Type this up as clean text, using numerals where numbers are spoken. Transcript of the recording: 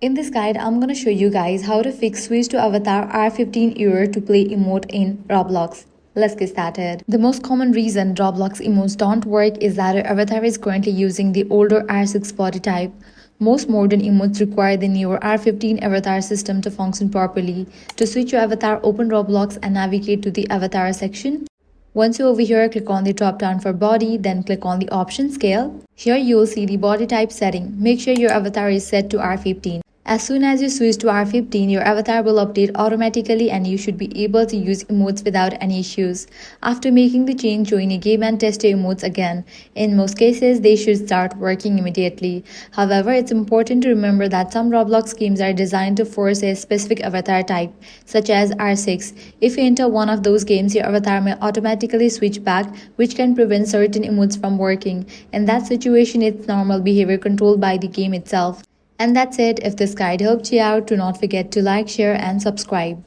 In this guide, I'm gonna show you guys how to fix switch to Avatar R15 error to play emote in Roblox. Let's get started. The most common reason Roblox emotes don't work is that your avatar is currently using the older R6 body type. Most modern emotes require the newer R15 avatar system to function properly. To switch your avatar, open Roblox and navigate to the avatar section. Once you're over here, click on the drop down for body, then click on the option scale. Here you'll see the body type setting. Make sure your avatar is set to R15. As soon as you switch to R15, your avatar will update automatically and you should be able to use emotes without any issues. After making the change, join a game and test your emotes again. In most cases, they should start working immediately. However, it's important to remember that some Roblox games are designed to force a specific avatar type, such as R6. If you enter one of those games, your avatar may automatically switch back, which can prevent certain emotes from working. In that situation, it's normal behavior controlled by the game itself. And that's it. If this guide helped you out, do not forget to like, share, and subscribe.